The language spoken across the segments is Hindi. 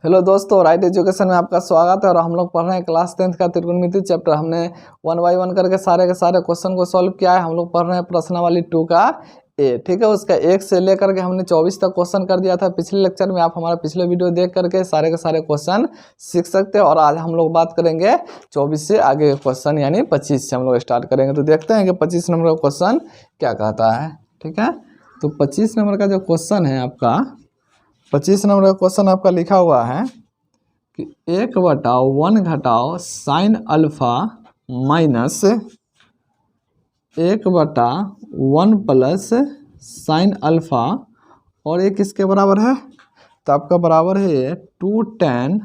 हेलो दोस्तों, राइट एजुकेशन में आपका स्वागत है। और हम लोग पढ़ रहे हैं क्लास 10th का त्रिकोणमिति चैप्टर। हमने 1 बाई 1 करके सारे के सारे क्वेश्चन को सॉल्व किया है। हम लोग पढ़ रहे हैं प्रश्नावली 2 का ए, ठीक है। उसका 1 से लेकर के हमने 24 तक क्वेश्चन कर दिया था पिछले लेक्चर में। आप हमारा पिछले वीडियो देख करके सारे के सारे क्वेश्चन सीख सकते हैं। और आज हम लोग बात करेंगे 24 से आगे क्वेश्चन, यानी 25 से हम लोग स्टार्ट करेंगे। तो देखते हैं कि 25 नंबर का क्वेश्चन क्या कहता है, ठीक है। तो 25 नंबर का जो क्वेश्चन है आपका, 25 नंबर का क्वेश्चन आपका लिखा हुआ है कि 1/1 घटाओ sine alpha minus 1/1 plus sine alpha, और ये किसके बराबर है? तो आपका बराबर है ये 2 tan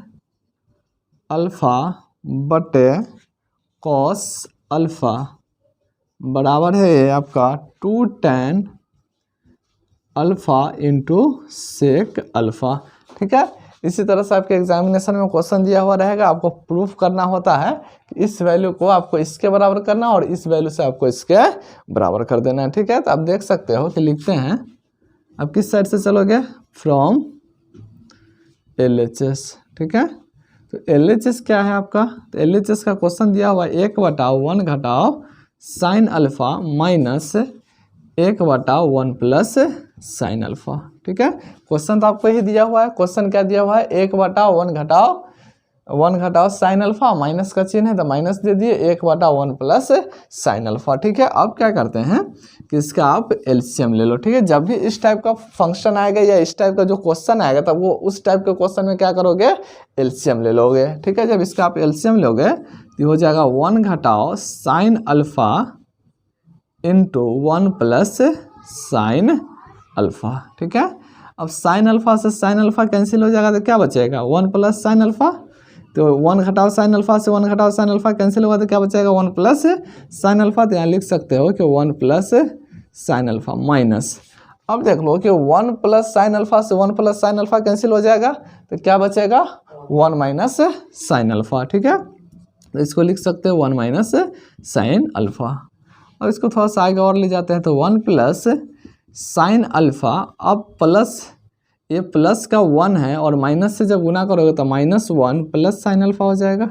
अल्फा बटे कॉस अल्फा, बराबर है ये आपका 2 tan alpha into sec alpha, ठीक है। इसी तरह से आपके एग्जामिनेशन में क्वेश्चन दिया हुआ रहेगा। आपको प्रूफ करना होता है कि इस वैल्यू को आपको इसके बराबर करना और इस वैल्यू से आपको इसके बराबर कर देना है, ठीक है। तो आप देख सकते हो कि लिखते हैं, आप किस साइड से चलोगे? फ्रॉम LHS, ठीक है। तो LHS क्या है आपका? तो LHS का क्वेश्चन दिया हुआ है 1/1 घटाओ sine alpha minus 1/1 plus sine alpha, ठीक है। क्वेश्चन तो आपको ही दिया हुआ है। क्वेश्चन क्या दिया हुआ है? 1/1 घटाओ साइन अल्फा, माइनस का चिन्ह है तो माइनस दे दिए, 1/1 प्लस साइन अल्फा, ठीक है। अब क्या करते हैं कि इसका आप एलसीएम ले लो, ठीक है। जब भी इस टाइप का फंक्शन आएगा या इस टाइप का जो क्वेश्चन आएगा, तब वो उस टाइप के क्वेश्चन में क्या करोगे? एलसीएम ले लोगे, ठीक है। जब इसका आप एलसीएम लोगे तो हो जाएगा 1 घटाओ sign alpha into 1 plus sine alpha, ठीक है। अब साइन अल्फा से साइन अल्फा कैंसिल हो जाएगा तो क्या बचेगा? 1 प्लस साइन अल्फा। तो 1 घटाओ साइन अल्फा से 1 घटाओ साइन अल्फा कैंसिल होगा तो क्या बचेगा? 1 प्लस साइन अल्फा। तो यहाँ लिख सकते हो कि 1 प्लस साइन अल्फा माइनस, अब देख लो कि 1 प्लस साइन अल्फा से 1 प्लस साइन अल्फा कैंसिल हो जाएगा तो क्या बचेगा? 1 माइनस साइन अल्फा, ठीक है। तो इसको लिख सकते हो 1 माइनस साइन अल्फा। और इसको थोड़ा सा आगे और ले जाते हैं तो 1 प्लस साइन अल्फा, अब प्लस, ये प्लस का 1 है और माइनस से जब गुना करोगे तो -1 प्लस साइन अल्फा हो जाएगा,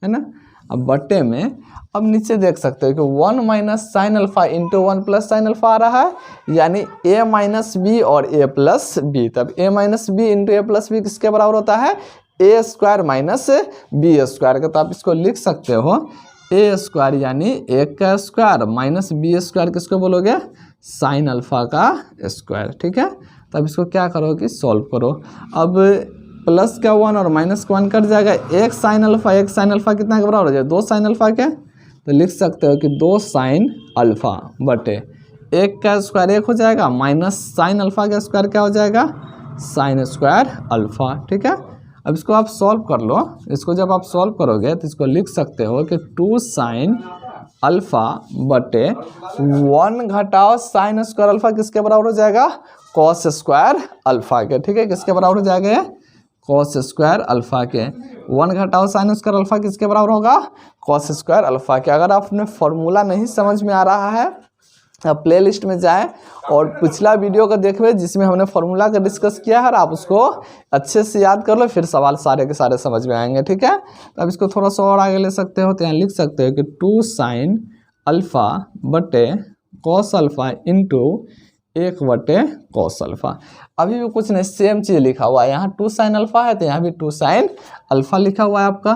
है ना। अब बट्टे में अब नीचे देख सकते हो कि 1 minus sine alpha into 1 plus sine alpha आ रहा है, यानी a माइनस बी और a प्लस बी। तब a minus b into a plus b किसके बराबर होता है? a square minus b square का। तो आप इसको लिख सकते हो a स्क्वायर यानी 1 का स्क्वायर माइनस बी स्क्वायर, किसको बोलोगे? साइन अल्फा का स्क्वायर, ठीक है। तब इसको क्या करो कि सॉल्व करो। अब प्लस का 1 और माइनस का 1 कट जाएगा, एक साइन अल्फा कितना के बराबर हो जाए? 2 साइन अल्फा के। तो लिख सकते हो कि 2 साइन अल्फा बटे 1 का स्क्वायर 1 हो जाएगा, माइनस साइन अल्फा का स्क्वायर क्या हो जाएगा? साइन स्क्वायर अल्फा, ठीक है। अब इसको आप सॉल्व कर लो। इसको जब आप सॉल्व करोगे तो इसको लिख सकते हो कि 2 साइन अल्फा बटे 1 घटाओ साइन स्क्वायर अल्फा किसके बराबर हो जाएगा? कॉस स्क्वायर अल्फा के, ठीक है। किसके बराबर हो जाएगा ये? कॉस स्क्वायर अल्फा के। 1 घटाओ साइन स्क्वायर अल्फा किसके बराबर होगा? कॉस स्क्वायर अल्फा के। अगर आपने फॉर्मूला नहीं समझ में आ रहा है, आप प्ले लिस्ट में जाएं और पिछला वीडियो को देखिए जिसमें हमने फार्मूला का डिस्कस किया है, और आप उसको अच्छे से याद कर लो, फिर सवाल सारे के सारे समझ में आएंगे, ठीक है। तो अब इसको थोड़ा सा और आगे ले सकते हो। तो यहाँ लिख सकते हो कि 2 साइन अल्फा बटे कॉस अल्फा इंटू 1 बटे कॉस अल्फा। अभी भी कुछ नहीं, सेम चीज़ लिखा हुआ है। यहाँ 2 साइन अल्फा है तो यहाँ भी 2 साइन अल्फा लिखा हुआ है आपका,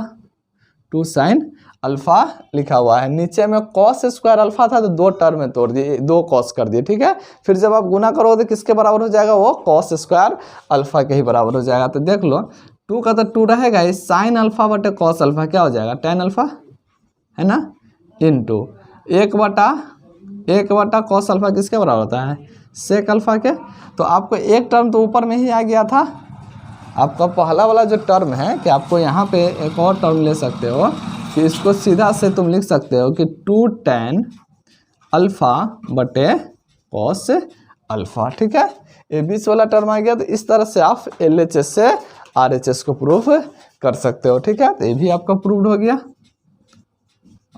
2 साइन अल्फा लिखा हुआ है। नीचे में कॉस स्क्वायर अल्फा था तो 2 टर्म में तोड़ दिए, 2 कॉस कर दिए, ठीक है। फिर जब आप गुना करोगे तो किसके बराबर हो जाएगा? वो कॉस स्क्वायर अल्फा के ही बराबर हो जाएगा। तो देख लो 2 का तो 2 रहेगा, इस साइन अल्फा बटे कॉस अल्फा क्या हो जाएगा? tan अल्फा, है ना, इंटू 1 बटा कॉस अल्फा किसके बराबर होता है? सेक अल्फा के। तो आपको एक टर्म तो ऊपर में ही आ गया था। आपका पहला वाला जो टर्म है कि आपको यहाँ पे एक और टर्म ले सकते हो कि इसको सीधा से तुम लिख सकते हो कि 2 tan अल्फा बटे कॉस अल्फा, ठीक है। ये बीच वाला टर्म आ गया। तो इस तरह से आप LHS से RHS को प्रूफ कर सकते हो, ठीक है। तो ये भी आपका प्रूव्ड हो गया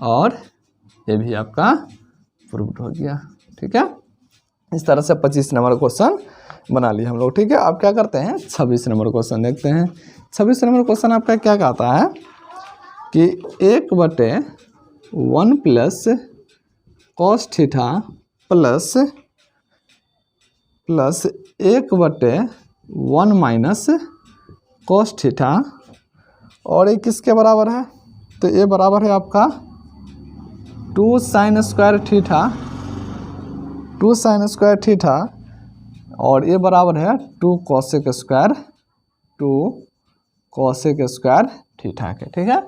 और ये भी आपका प्रूव्ड हो गया, ठीक है। इस तरह से 25 नंबर क्वेश्चन बना लिया हम लोग। ठीक है, अब क्या करते हैं 26 नंबर क्वेश्चन देखते हैं। 26 नंबर क्वेश्चन आपका क्या कहता है कि 1/1 plus cos theta plus 1/1 minus cos theta, और ये किसके बराबर है? तो ये बराबर है आपका 2 sign square theta, 2 sign square theta, और ये बराबर है 2 cosec square, 2 cosec square theta के। ठीक है,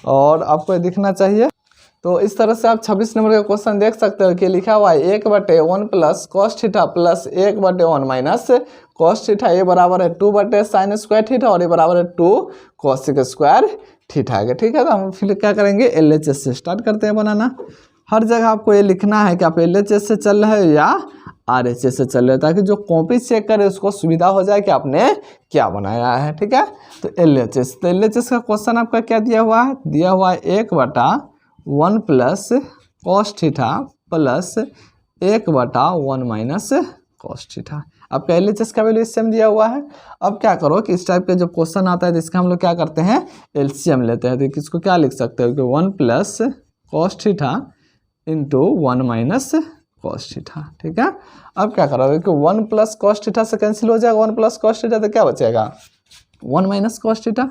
और आपको ये दिखना चाहिए। तो इस तरह से आप 26 नंबर का क्वेश्चन देख सकते हो कि लिखा हुआ है 1/1 plus cos theta plus 1/1 minus cos theta, ये बराबर है 2 साइन स्क्वायर थीटा, और ये बराबर है 2 कोसेक स्क्वायर थीटा के। ठीक है, तो हम फिर क्या करेंगे, LHS से स्टार्ट करते हैं बनाना। हर जगह आपको ये लिखना है कि आप LHS से चल रहे हो या RHS से चल रहे हो, ताकि जो कॉपी चेक करे उसको सुविधा हो जाए कि आपने क्या बनाया है। ठीक है, तो LHS, तो LHS का क्वेश्चन आपका क्या दिया हुआ है? दिया हुआ है 1/1 plus cos theta plus 1/1 minus cos theta. आपका LHS का वैल्यू सेम दिया हुआ है। अब क्या करो कि इस टाइप के जो क्वेश्चन आता है तो इसका हम लोग क्या करते हैं, LCM लेते हैं। तो इसको क्या लिख सकते हो कि 1 plus cos theta into 1 minus cos theta. ठीक है, अब क्या करोगे कि 1 प्लस कॉस थीटा से कैंसिल हो जाएगा, 1 प्लस कॉस थीटा, तो क्या बचेगा 1 माइनस कॉस थीटा।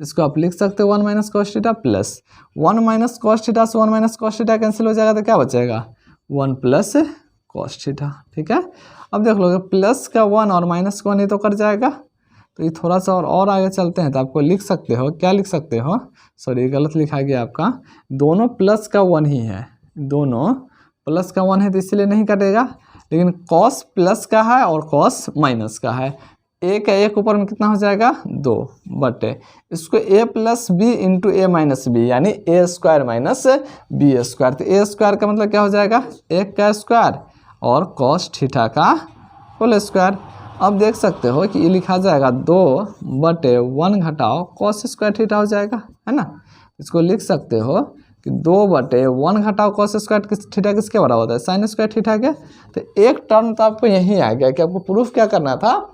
इसको आप लिख सकते हो 1 minus cos theta plus 1 minus cos theta से 1 माइनस कॉस थीटा कैंसिल हो जाएगा, तो क्या बचेगा 1 प्लस कॉस थीटा। ठीक है, अब देख लोगे प्लस का 1 और माइनस का 1 ये तो कर जाएगा। तो ये थोड़ा सा और आगे चलते हैं, तो आपको लिख सकते हो, क्या लिख सकते हो, सॉरी गलत लिखा गया आपका, दोनों प्लस का 1 ही है, दोनों प्लस का 1 है तो इसीलिए नहीं कटेगा। लेकिन कॉस प्लस का है और कॉस माइनस का है, ए का एक ऊपर में कितना हो जाएगा 2 बटे इसको a plus b into a minus b, यानी a square minus b square. तो ए स्क्वायर का मतलब क्या हो जाएगा 1 का स्क्वायर और कॉस थीटा का होल स्क्वायर। अब देख सकते हो कि ये लिखा जाएगा 2/1 घटाओ कॉस स्क्वायर थीटा हो जाएगा, है ना। इसको लिख सकते हो कि 2/1 घटाओ कॉस स्क्वायर थीटा किसके बराबर होता है, साइन स्क्वायर थीटा के। तो एक टर्म तो आपको यही आ गया कि आपको प्रूफ क्या करना था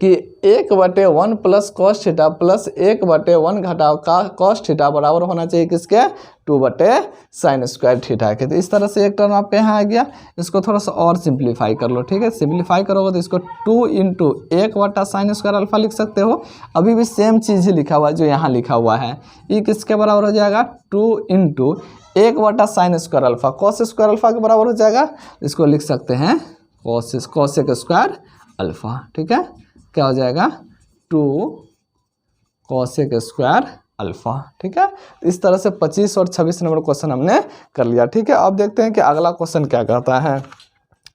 कि 1/1 प्लस कॉस थीटा प्लस 1/1 घटाओ का कॉस थीटा बराबर होना चाहिए किसके 2/साइन स्क्वायर थीटा के। तो इस तरह से एक टर्म आपके यहाँ आ गया। इसको थोड़ा सा और सिंप्लीफाई कर लो। ठीक है, सिंप्लीफाई करोगे तो इसको 2 इंटू 1/साइन स्क्वायर अल्फा लिख सकते हो। अभी भी सेम चीज़ ही लिखा हुआ है जो यहाँ लिखा हुआ है। ये किसके बराबर हो जाएगा 2 इंटू 1/साइन square alpha, cos square alpha के बराबर हो जाएगा। इसको लिख सकते हैं कॉसेक स्क्वायर अल्फा। ठीक है, क्या हो जाएगा 2 कॉसेक स्क्वायर अल्फा। ठीक है, इस तरह से 25 और 26 नंबर क्वेश्चन हमने कर लिया। ठीक है, अब देखते हैं कि अगला क्वेश्चन क्या कहता है।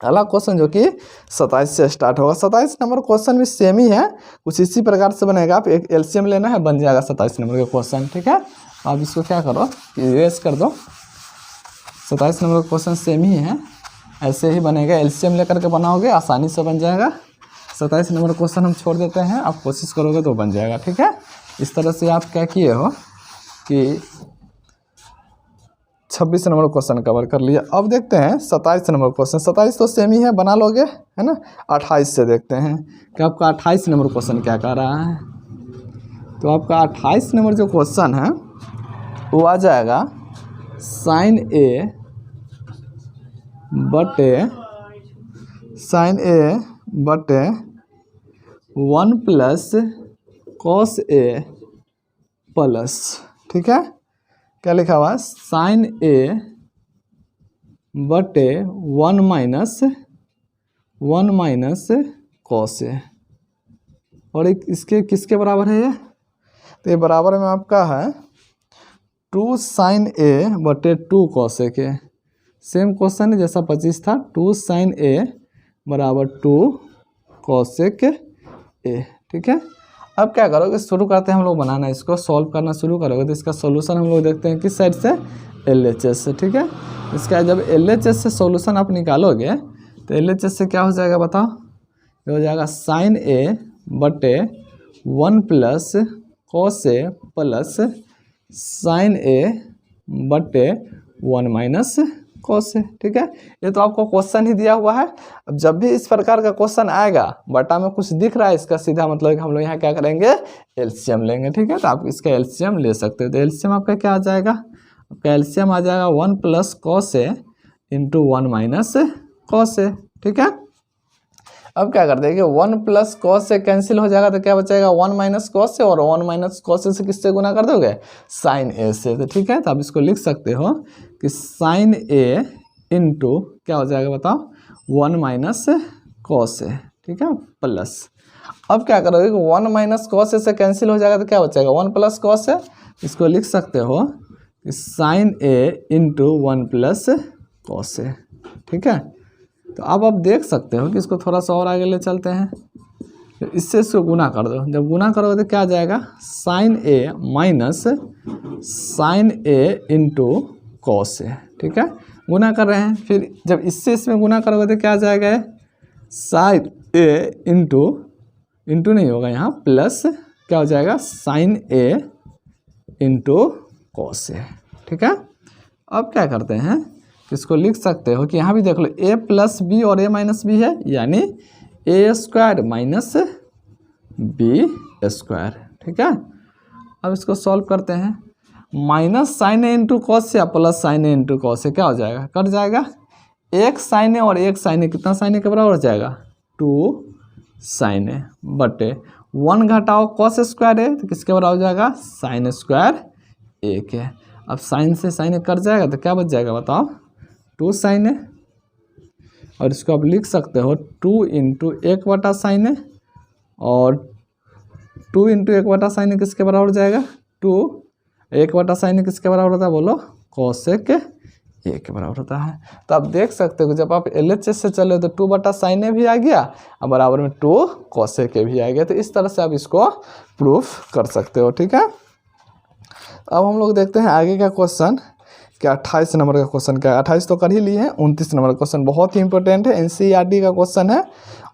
अगला क्वेश्चन जो कि 27 से स्टार्ट होगा। 27 नंबर क्वेश्चन भी सेम ही है, कुछ इसी प्रकार से बनेगा। आप एक LCM लेना है, बन जाएगा 27 नंबर का क्वेश्चन। ठीक है, आप इसको क्या करो इरेज कर दो। 27 नंबर का क्वेश्चन सेम ही है, ऐसे ही बनेगा। LCM लेकर के बनाओगे आसानी से बन जाएगा। 27 नंबर क्वेश्चन हम छोड़ देते हैं, आप कोशिश करोगे तो बन जाएगा। ठीक है, इस तरह से आप क्या किए हो कि 26 नंबर क्वेश्चन कवर कर लिया। अब देखते हैं 27 नंबर क्वेश्चन। 27 तो सेम ही है, बना लोगे, है ना। 28 से देखते हैं कि आपका 28 नंबर क्वेश्चन क्या कह रहा है। तो आपका 28 नंबर जो क्वेश्चन है वो आ जाएगा साइन ए बटे 1 प्लस कॉस ए प्लस, ठीक है, क्या लिखा हुआ है साइन ए बटे 1 माइनस कॉस ए, और इसके किसके बराबर है ये, तो ये बराबर में आपका है 2 साइन ए बटे 2 कॉस ए के। सेम क्वेश्चन है जैसा 25 था, 2 साइन ए बराबर 2 कॉसेक ए। ठीक है, अब क्या करोगे, शुरू करते हैं हम लोग बनाना, इसको सॉल्व करना शुरू करोगे तो इसका सॉल्यूशन हम लोग देखते हैं किस साइड से, LHS से। ठीक है, इसका जब LHS से सॉल्यूशन आप निकालोगे तो LHS से क्या हो जाएगा बताओ, ये हो जाएगा साइन ए बटे 1 plus cos A plus sine ए बटे 1 माइनस कॉस है। ठीक है, ये तो आपको क्वेश्चन ही दिया हुआ है। अब जब भी इस प्रकार का क्वेश्चन आएगा, बटा में कुछ दिख रहा है, इसका सीधा मतलब कि हम लोग यहाँ क्या करेंगे, एलसीएम लेंगे। ठीक है, तो आप इसका एलसीएम ले सकते हो। तो एलसीएम आपका क्या आ जाएगा, आपका एलसीएम आ जाएगा 1 plus cos A into 1 minus cos A. ठीक है, अब क्या कर देंगे, 1 प्लस कॉस से कैंसिल हो जाएगा तो क्या बचेगा, 1 माइनस कॉस से, और 1 माइनस कॉस से किससे गुना कर दोगे, साइन ए से। तो ठीक है, तो आप इसको लिख सकते हो कि साइन ए इंटू क्या हो जाएगा बताओ, 1 माइनस कॉस ए। ठीक है, प्लस अब क्या करोगे, 1 माइनस कॉस ए से कैंसिल हो जाएगा तो क्या बचेगा, 1 प्लस कॉस ए। इसको लिख सकते हो कि sign a into 1 plus cos A. ठीक है, तो अब आप देख सकते हो कि इसको थोड़ा सा और आगे ले चलते हैं, तो इससे इसको गुना कर दो। जब गुना करोगे तो क्या आ जाएगा, sign A minus sine a into cos A. ठीक है, गुना कर रहे हैं, फिर जब इससे इसमें गुना करोगे तो क्या आ जाएगा, साइन ए इंटू नहीं होगा यहाँ, प्लस क्या हो जाएगा, sign a into cos A. ठीक है, अब क्या करते हैं, इसको लिख सकते हो कि यहाँ भी देख लो, ए प्लस बी और ए माइनस बी है, यानी a square minus b square. ठीक है, अब इसको सॉल्व करते हैं, minus sine a into cos या plus sine a into cos से क्या हो जाएगा, कट जाएगा, एक साइन ए और एक साइन ए, कितना साइन ए के बराबर हो जाएगा, 2 साइन ए बटे 1 घटाओ कॉस स्क्वायर है तो किसके बराबर हो जाएगा, साइन स्क्वायर ए के। अब साइन से साइन ए कट जाएगा तो क्या बच जाएगा बताओ, 2 साइन ए, और इसको आप लिख सकते हो 2 इंटू 1 बटा साइन ए, और 2 इंटू 1 बटा साइन ए किसके बराबर हो जाएगा, 2, 1 बटा साइन ए किसके बराबर होता है बोलो, कोसेक ए के बराबर होता है। तो आप देख सकते हो जब आप एलएचएस से चले तो 2 बटा साइन ए भी आ गया और बराबर में 2 कोसेक ए भी आ गया। तो इस तरह से आप इसको प्रूफ कर सकते हो। ठीक है, अब हम लोग देखते हैं आगे का क्वेश्चन, क्या 28 नंबर का क्वेश्चन क्या है। 28 तो कर ही लिए हैं, 29 नंबर का क्वेश्चन बहुत ही इंपॉर्टेंट है, एनसीईआरटी का क्वेश्चन है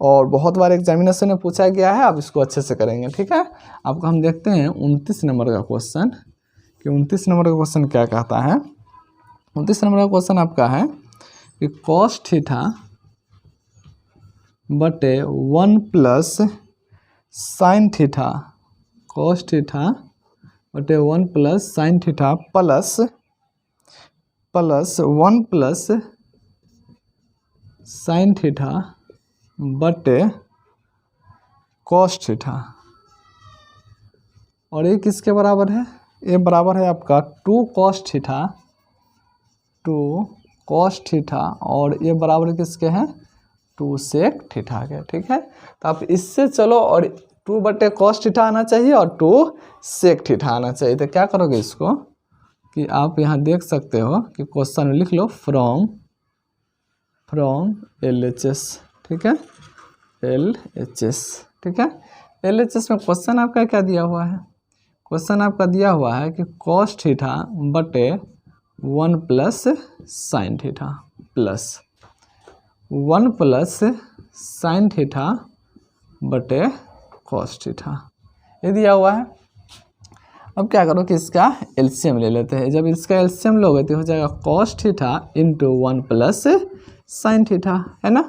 और बहुत बार एग्जामिनेशन में पूछा गया है। आप इसको अच्छे से करेंगे। ठीक है, आपको हम देखते हैं 29 नंबर का क्वेश्चन कि 29 नंबर का क्वेश्चन क्या कहता है। 29 नंबर का क्वेश्चन आपका है कि कॉस थीटा बटे 1 plus sine theta, cos theta बटे 1 plus sine theta plus 1 plus sine theta बटे कॉस थीटा, और ये किसके बराबर है, ये बराबर है आपका 2 कॉस थीटा, 2 कॉस थीटा, और ये बराबर किसके हैं, 2 सेक थीटा के। ठीक है, तो आप इससे चलो और 2 बटे कॉस थीटा आना चाहिए और 2 सेक थीटा आना चाहिए। तो क्या करोगे इसको कि आप यहाँ देख सकते हो कि क्वेश्चन में लिख लो फ्रॉम LHS। ठीक है, LHS। ठीक है, LHS में क्वेश्चन आपका क्या दिया हुआ है, क्वेश्चन आपका दिया हुआ है कि कॉस थीटा बटे 1 plus sine theta plus 1 plus sine theta बटे कॉस थीटा, ये दिया हुआ है। अब क्या करो कि इसका एलसीएम ले लेते हैं। जब इसका एलसीएम लोगे तो हो जाएगा cos theta into 1 plus sine theta, है ना,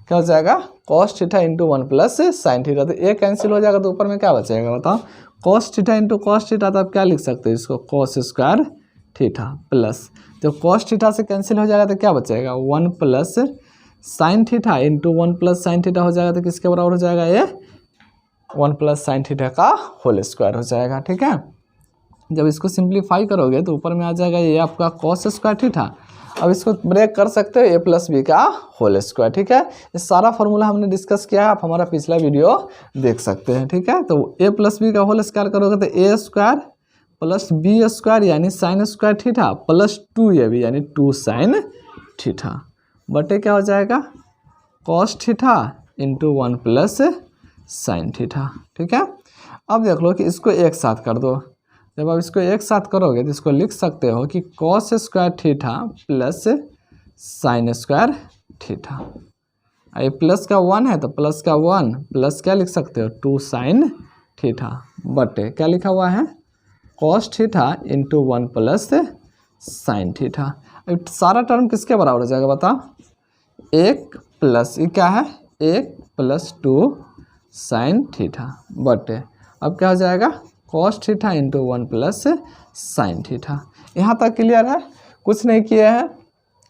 क्या हो जाएगा, cos theta into 1 plus sine theta. तो ये कैंसिल हो जाएगा तो ऊपर में क्या बचेगा बताओ, cos theta into cos theta, तो आप क्या लिख सकते हो इसको, कॉस स्क्वायर थीटा प्लस, जब कॉस थीटा से कैंसिल हो जाएगा तो क्या बचेगा, 1 plus sine theta into 1 plus sine theta हो जाएगा तो किसके बराबर हो जाएगा, ये 1 प्लस साइन थीटा का होल स्क्वायर हो जाएगा। ठीक है, जब इसको सिंप्लीफाई करोगे तो ऊपर में आ जाएगा ये आपका कॉस स्क्वायर थीटा। अब इसको ब्रेक कर सकते हो ए प्लस बी का होल स्क्वायर। ठीक है, ये सारा फॉर्मूला हमने डिस्कस किया है, आप हमारा पिछला वीडियो देख सकते हैं। ठीक है, तो ए प्लस बी का होल स्क्वायर करोगे तो a square plus b square यानी sine square theta plus 2 a b यानी 2 साइन थीटा बटे क्या हो जाएगा, cos theta into 1 plus sine theta. ठीक है, अब देख लो कि इसको एक साथ कर दो। जब आप इसको एक साथ करोगे तो इसको लिख सकते हो कि cos square theta plus sign square theta, ये प्लस का 1 है तो प्लस का 1 प्लस क्या लिख सकते हो, 2 साइन थीटा बटे क्या लिखा हुआ है, cos theta into 1 plus sine theta. सारा टर्म किसके बराबर हो जाएगा बताओ, 1 प्लस ये क्या है 1 + 2 साइन थीटा बटे अब क्या हो जाएगा cos theta into 1 plus sine theta. यहाँ तक क्लियर है, कुछ नहीं किया है।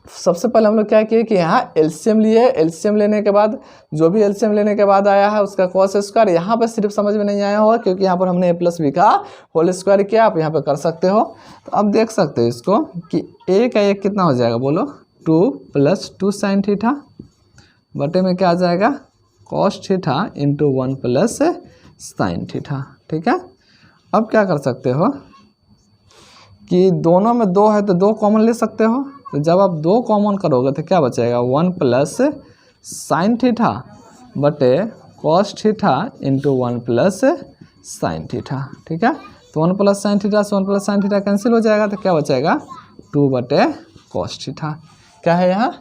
सबसे पहले हम लोग क्या किए कि यहाँ एलसीएम लिए है, एलसीएम लेने के बाद जो भी एलसीएम लेने के बाद आया है उसका कॉस स्क्वायर। यहाँ पर सिर्फ समझ में नहीं आया होगा क्योंकि यहाँ पर हमने a + b का होल स्क्वायर किया, आप यहाँ पे कर सकते हो। तो अब देख सकते हो इसको कि a का 1 कितना हो जाएगा बोलो 2 + 2 साइन थीटा बटे में क्या आ जाएगा cos theta into 1 plus sine theta. ठीक है, अब क्या कर सकते हो कि दोनों में 2 है तो 2 कॉमन ले सकते हो। तो जब आप 2 कॉमन करोगे तो क्या बचेगा 1 प्लस साइन थीटा बटे cos theta into 1 plus sine theta. ठीक है, तो 1 प्लस साइन थीटा से 1 प्लस साइन थीटा कैंसिल हो जाएगा तो क्या बचेगा 2 बटे कॉस थीटा। क्या है यहाँ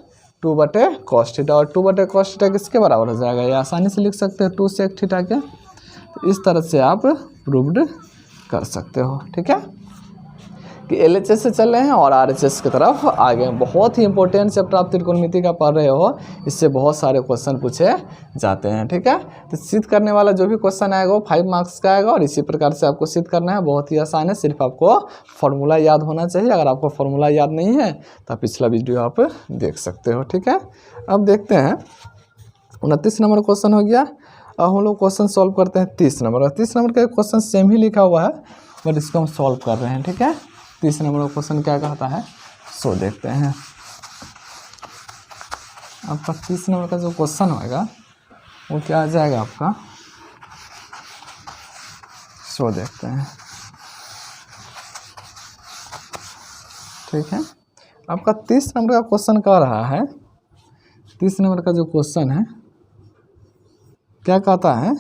2 बटे कॉस थीटा, और 2 बटे कॉस थीटा किसके बराबर हो जाएगा, ये आसानी से लिख सकते हो 2 sec थीटा के। तो इस तरह से आप प्रूव्ड कर सकते हो। ठीक है, कि एलएचएस से चल रहे हैं और आरएचएस की तरफ आगे हैं। बहुत ही इंपॉर्टेंट चैप्टर आप त्रिकोणमिति का पढ़ रहे हो, इससे बहुत सारे क्वेश्चन पूछे जाते हैं। ठीक है, तो सिद्ध करने वाला जो भी क्वेश्चन आएगा वो 5 मार्क्स का आएगा और इसी प्रकार से आपको सिद्ध करना है। बहुत ही आसान है, सिर्फ आपको फॉर्मूला याद होना चाहिए। अगर आपको फॉर्मूला याद नहीं है तो पिछला वीडियो आप देख सकते हो। ठीक है, अब देखते हैं 29 नंबर क्वेश्चन हो गया। अब हम लोग क्वेश्चन सॉल्व करते हैं 30 नंबर। 30 नंबर का क्वेश्चन सेम ही लिखा हुआ है बट इसको हम सॉल्व कर रहे हैं। ठीक है, 30 नंबर का क्वेश्चन क्या कहता है सो देखते हैं। आपका 30 नंबर का जो क्वेश्चन होगा वो क्या आ जाएगा आपका, सो देखते हैं। ठीक है, आपका 30 नंबर का क्वेश्चन कह रहा है, 30 नंबर का जो क्वेश्चन है क्या कहता है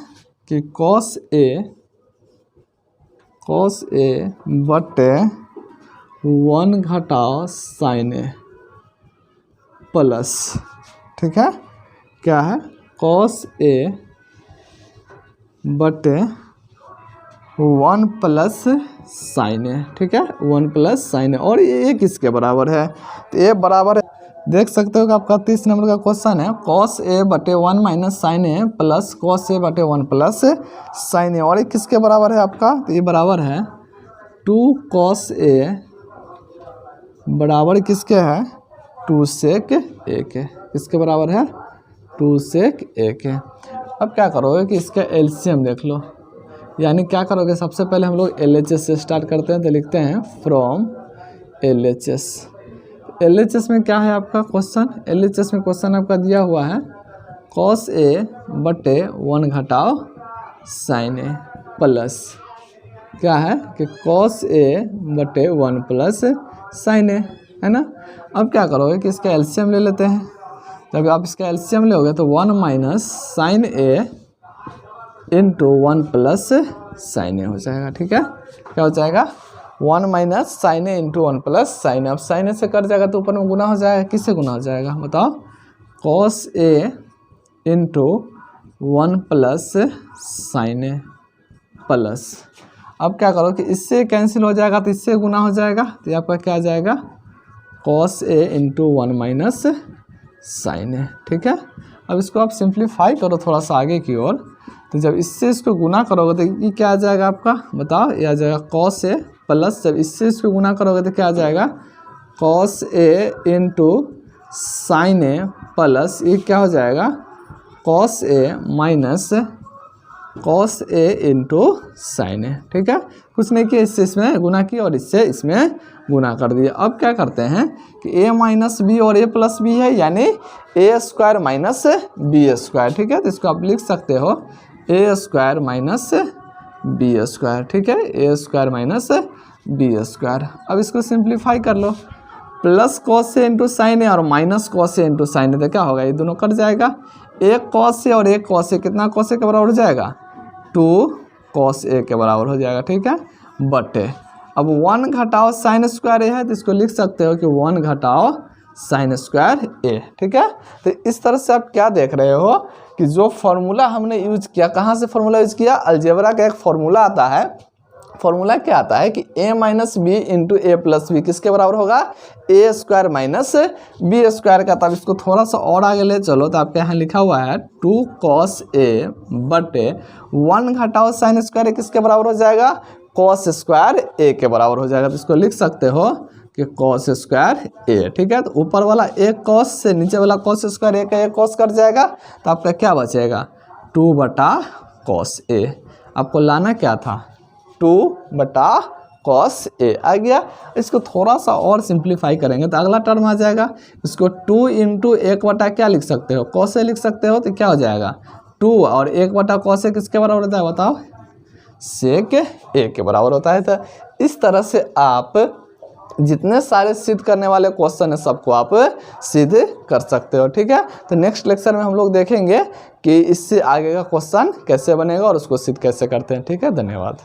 कि cos a बटे 1 घटाओ sin a प्लस, ठीक है, क्या है cos a बटे 1 प्लस sin a। ठीक है, 1 प्लस sin a, और ये किसके बराबर है तो ये बराबर है, देख सकते हो कि आपका 30 नंबर का क्वेश्चन है cos a बटे 1 minus sine a plus cos a बटे 1 प्लस साइन ए, और ये किसके बराबर है आपका तो ये बराबर है 2 cos a बराबर किसके है 2 sec a के, किसके बराबर है 2 sec a के। अब क्या करोगे कि इसका एलसीएम देख लो, यानी क्या करोगे सबसे पहले हम लोग एलएचएस से स्टार्ट करते हैं। तो लिखते हैं फ्रॉम एलएचएस। एलएचएस में क्या है आपका क्वेश्चन, एलएचएस में क्वेश्चन आपका दिया हुआ है cos a बटे 1 घटाओ sin a प्लस क्या है कि cos a बटे 1 प्लस sin a, है ना। अब क्या करोगे कि इसका एलसीएम ले लेते हैं। जब आप इसका एलसीएम लोगे तो 1 minus sine a into 1 plus sine a हो जाएगा। ठीक है, क्या हो जाएगा 1 minus sine a into 1 plus sine a. अब साइन ए से कट जाएगा तो ऊपर में गुना हो जाएगा, किससे गुना हो जाएगा बताओ cos a into 1 plus sine a plus, अब क्या करो कि इससे कैंसिल हो जाएगा तो इससे गुना हो जाएगा, तो आपका क्या आ जाएगा cos a into 1 minus sine a. ठीक है, अब इसको आप सिंप्लीफाई करो थोड़ा सा आगे की ओर, तो जब इससे इसको गुना करोगे तो ये क्या आ जाएगा आपका बताओ, ये आ जाएगा cos a प्लस, जब इससे इसको गुना करोगे तो क्या आ जाएगा cos a into sine a plus ये क्या हो जाएगा cos a minus cos a into sine a. ठीक है, कुछ नहीं किया, इससे इसमें गुना किया और इससे इसमें गुना कर दिया। अब क्या करते हैं कि a माइनस बी और a प्लस बी है, यानी a square minus b square. ठीक है, तो इसको आप लिख सकते हो a square minus b square. ठीक है, a square minus b square. अब इसको सिंप्लीफाई कर लो, plus cos a into sine a और minus cos a into sine a, तो क्या होगा ये दोनों कट जाएगा। एक cos a और एक cos a, कितना cos a के बराबर हो जाएगा 2 cos a के बराबर हो जाएगा। ठीक है, बटे अब 1 घटाओ साइन स्क्वायर ए है तो इसको लिख सकते हो कि 1 घटाओ साइन स्क्वायर ए। ठीक है, तो इस तरह से आप क्या देख रहे हो कि जो फॉर्मूला हमने यूज किया, कहाँ से फॉर्मूला यूज किया, अलजेब्रा का एक फॉर्मूला आता है फॉर्मूला क्या आता है कि a minus b into a plus b किसके बराबर होगा, a square minus b square का। तब इसको थोड़ा सा और आगे ले चलो तो आपके यहाँ लिखा हुआ है 2 cos a बटे 1 घटाओ साइन स्क्वायर किसके बराबर हो जाएगा, cos स्क्वायर a के बराबर हो जाएगा। तो इसको लिख सकते हो कि cos स्क्वायर a, ठीक है। तो ऊपर वाला एक cos से नीचे वाला cos स्क्वायर a का एक cos कट जाएगा, तो आपका क्या बचेगा 2 बटा cos a। आपको लाना क्या था 2 बटा cos a आ गया। इसको थोड़ा सा और सिंप्लीफाई करेंगे तो अगला टर्म आ जाएगा। इसको 2 इंटू 1 बटा क्या लिख सकते हो, cos a लिख सकते हो। तो क्या हो जाएगा 2 और 1 बटा cos a किसके बराबर होता है बताओ, sec a के बराबर होता है। तो इस तरह से आप जितने सारे सिद्ध करने वाले क्वेश्चन है सबको आप सिद्ध कर सकते हो, ठीक है। तो नेक्स्ट लेक्चर में हम लोग देखेंगे कि इससे आगे का क्वेश्चन कैसे बनेगा और उसको सिद्ध कैसे करते हैं, ठीक है। धन्यवाद।